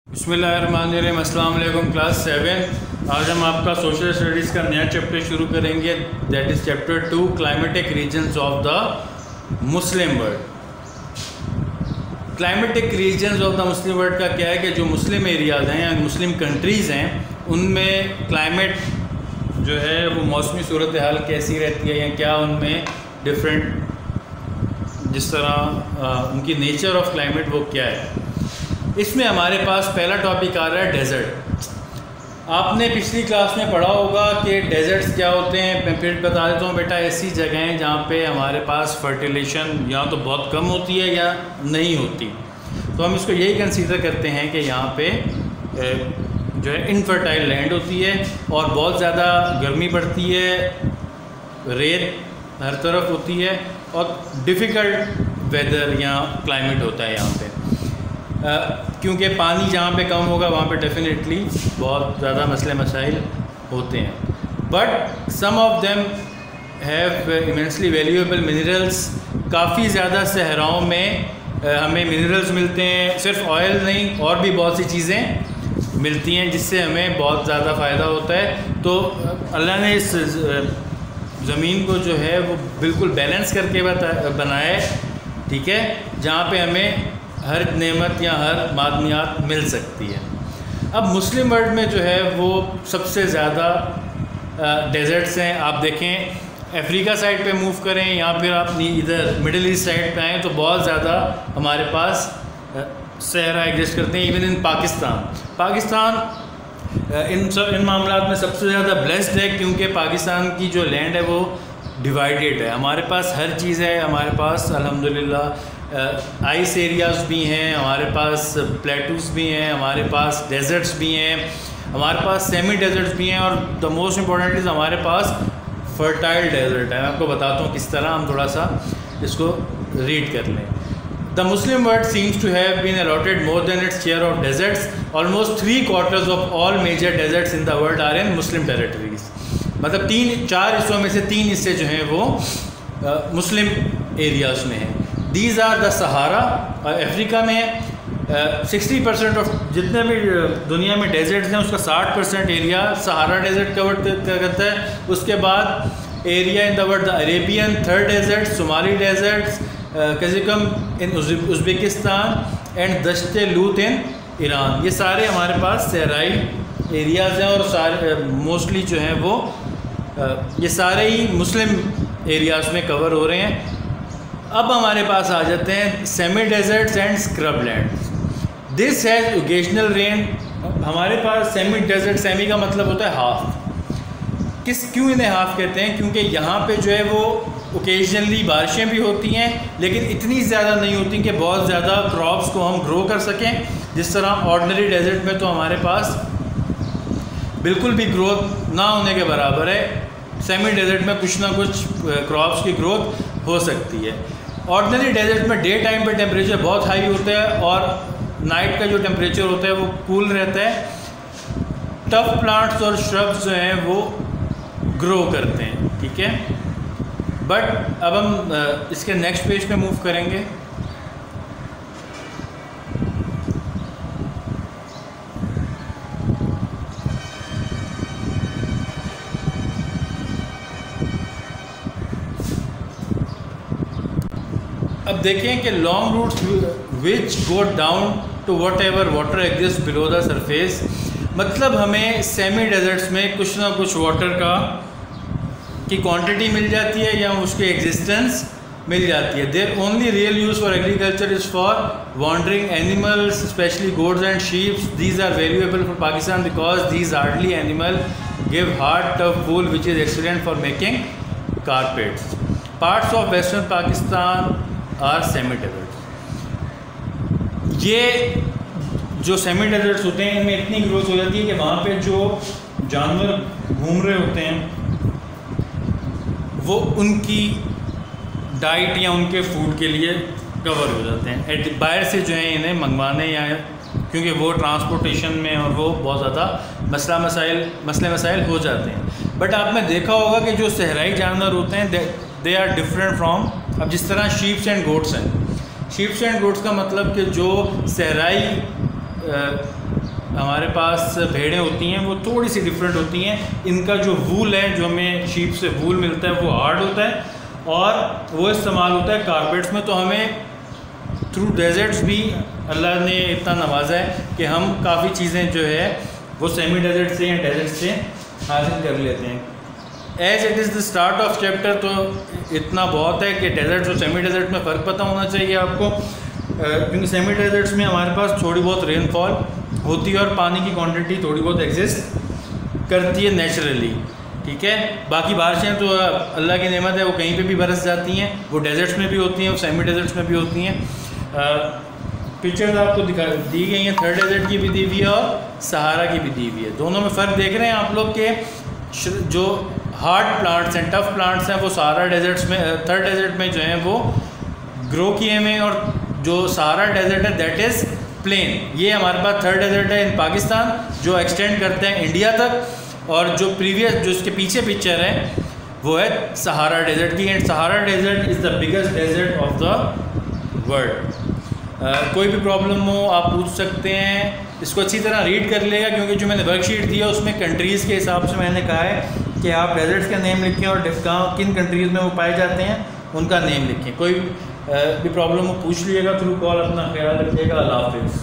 बिस्मिल्लाहिर्रहमानिर्रहीम। अस्सलाम वालेकुम क्लास 7। आज हम आपका सोशल स्टडीज़ का नया चैप्टर शुरू करेंगे, that is chapter 2 climatic regions of the Muslim world. Climatic regions of the Muslim world का क्या है कि जो मुस्लिम एरियाज़ हैं या मुस्लिम कंट्रीज़ हैं उनमें क्लाइमेट जो है वो मौसमी सूरत हाल कैसी रहती है या क्या उनमें डिफरेंट जिस तरह उनकी नेचर ऑफ क्लाइमेट वो क्या है। इसमें हमारे पास पहला टॉपिक आ रहा है डेज़र्ट। आपने पिछली क्लास में पढ़ा होगा कि डेज़र्ट्स क्या होते हैं। मैं फिर बता देता हूँ बेटा, ऐसी जगहें जहाँ पे हमारे पास फर्टिलेशन या तो बहुत कम होती है या नहीं होती, तो हम इसको यही कंसीडर करते हैं कि यहाँ पे जो है इनफर्टाइल लैंड होती है और बहुत ज़्यादा गर्मी पड़ती है, रेत हर तरफ होती है और डिफ़िकल्ट वेदर या क्लाइमेट होता है यहाँ पे। क्योंकि पानी जहाँ पे कम होगा वहाँ पे डेफिनेटली बहुत ज़्यादा मसले मसाइल होते हैं। But some of them have immensely valuable minerals. काफ़ी ज़्यादा सहराओं में हमें मिनरल्स मिलते हैं, सिर्फ ऑयल नहीं और भी बहुत सी चीज़ें मिलती हैं जिससे हमें बहुत ज़्यादा फ़ायदा होता है। तो अल्लाह ने इस ज़मीन को जो है वो बिल्कुल बैलेंस करके बनाया है, ठीक है, जहाँ पे हमें हर नेमत या हर मादनियात मिल सकती है। अब मुस्लिम वर्ल्ड में जो है वो सबसे ज़्यादा डेज़र्ट्स हैं। आप देखें अफ्रीका साइड पे मूव करें या फिर आप इधर मिडिल ईस्ट साइड पे आएँ तो बहुत ज़्यादा हमारे पास सहरा एग्जिस्ट करते हैं। इवन इन पाकिस्तान इन मामलात में सबसे ज़्यादा ब्लेस्ड है, क्योंकि पाकिस्तान की जो लैंड है वो डिवाइडेड है। हमारे पास हर चीज़ है, हमारे पास अल्हम्दुलिल्लाह आइस एरियाज़ भी हैं, हमारे पास प्लेटूस भी हैं, हमारे पास डेज़र्ट्स भी हैं, हमारे पास सेमी डेज़र्ट्स भी हैं और द मोस्ट इम्पॉर्टेंट इज़ हमारे पास फर्टाइल डेज़र्ट है। मैं आपको बताता हूँ किस तरह, हम थोड़ा सा इसको रीड कर लें। The Muslim world seems to have been allotted more than its share of deserts. Almost 3/4 of all major deserts in the world are in Muslim territories. मतलब 4 हिस्सों में से 3 हिस्से जो हैं वो मुस्लिम एरियाज़ में हैं। These are the Sahara, Africa में 60% ऑफ जितने भी दुनिया में डेजर्ट्स हैं उसका 60% एरिया सहारा डेजर्ट कवर करता है। उसके बाद area in the world the Arabian, third desert Somali deserts, Kyzylkum in Uzbekistan and Dasht e Lut in Iran. ये सारे हमारे पास सहराई एरियाज़ हैं और सारे मोस्टली जो हैं वो ये सारे ही मुस्लिम एरियाज़ में कवर हो रहे हैं। अब हमारे पास आ जाते हैं semi deserts and scrub lands. This has occasional rain. हमारे पास सेमी डेजर्ट, सेमी का मतलब होता है हाफ। क्यों इन्हें हाफ कहते हैं? क्योंकि यहाँ पे जो है वो ओकेजनली बारिशें भी होती हैं लेकिन इतनी ज़्यादा नहीं होती कि बहुत ज़्यादा क्रॉप्स को हम ग्रो कर सकें। जिस तरह ऑर्डिनरी डेजर्ट में तो हमारे पास बिल्कुल भी ग्रोथ ना होने के बराबर है, सेमी डेजर्ट में कुछ ना कुछ क्रॉप्स की ग्रोथ हो सकती है। ऑर्डिनरी डेजर्ट में डे टाइम पे टेम्परेचर बहुत हाई होता है और नाइट का जो टेम्परेचर होता है वो कूल रहता है। टफ प्लांट्स और श्रब्स जो हैं वो ग्रो करते हैं, ठीक है। बट अब हम इसके नेक्स्ट पेज पे मूव करेंगे। अब देखें कि long roots which go down to whatever water exist below the surface. मतलब हमें सेमी डेजर्ट्स में कुछ ना कुछ वाटर की क्वांटिटी मिल जाती है या उसकी एग्जिस्टेंस मिल जाती है। There only real use for agriculture is for wandering animals, specially goats and sheeps. These are valuable for Pakistan because these hardly animal give hard tough wool which is excellent for making carpets. Parts of western Pakistan are semi deserts. ये जो semi desserts होते हैं इनमें इतनी growth हो जाती है कि वहाँ पे जो जानवर घूम रहे होते हैं वो उनकी डाइट या उनके फूड के लिए कवर हो जाते हैं। बाहर से जो है इन्हें मंगवाने या क्योंकि वो ट्रांसपोर्टेशन में और वो बहुत ज़्यादा मसले मसाइल हो जाते हैं। बट आपने देखा होगा कि जो सहराई जानवर होते हैं दे आर डिफरेंट फ्रॉम, अब जिस तरह शीप्स एंड गोट्स हैं, शीप्स एंड गोट्स का मतलब कि जो सहराई हमारे पास भेड़ें होती हैं वो थोड़ी सी डिफरेंट होती हैं। इनका जो वूल है, जो हमें शीप से वूल मिलता है, वो हार्ड होता है और वो इस्तेमाल होता है कारपेट्स में। तो हमें थ्रू डेजर्ट्स भी अल्लाह ने इतना नवाजा है कि हम काफ़ी चीज़ें जो है वो सेमी डेजर्ट से या डेजर्ट से हासिल कर लेते हैं। As it is the start of chapter, तो इतना बहुत है कि डेजर्ट्स और सेमी डेजर्ट में फ़र्क पता होना चाहिए आपको, क्योंकि सेमी डेजर्ट्स में हमारे पास थोड़ी बहुत रेनफॉल होती है और पानी की क्वांटिटी थोड़ी बहुत एग्जिस्ट करती है नेचुरली, ठीक है। बाकी बारिशें तो अल्लाह की नेमत है, वो कहीं पे भी बरस जाती हैं, वो डेजर्ट्स में भी होती हैं, वो सेमी डेजर्ट्स में भी होती हैं। पिक्चर्स आपको दी गई हैं, थर्ड डेजर्ट की भी दी हुई है और सहारा की भी दी हुई है। दोनों में फ़र्क देख रहे हैं आप लोग के जो हार्ड प्लांट्स हैं, टफ़ प्लांट्स हैं, वो सहारा डेजर्ट्स में, थर्ड डेजर्ट में जो हैं वो ग्रो किए हुए हैं, और जो सहारा डेजर्ट है दैट इज़ प्लेन। ये हमारे पास थर्ड डेजर्ट है इन पाकिस्तान, जो एक्सटेंड करते हैं इंडिया तक, और जो प्रीवियस जो इसके पीछे पिक्चर है वो है सहारा डेजर्ट की। And Sahara desert is the biggest desert of the world. कोई भी प्रॉब्लम हो आप पूछ सकते हैं, इसको अच्छी तरह रीड कर लेगा, क्योंकि जो मैंने वर्कशीट दिया उसमें कंट्रीज़ के हिसाब से मैंने कहा है कि आप डेजर्ट्स का नेम लिखें और किन कंट्रीज़ में वो पाए जाते हैं उनका नेम लिखें। कोई भी प्रॉब्लम हो पूछ लीजिएगा थ्रू कॉल। अपना ख्याल रखिएगा। अल्लाह हाफिज़।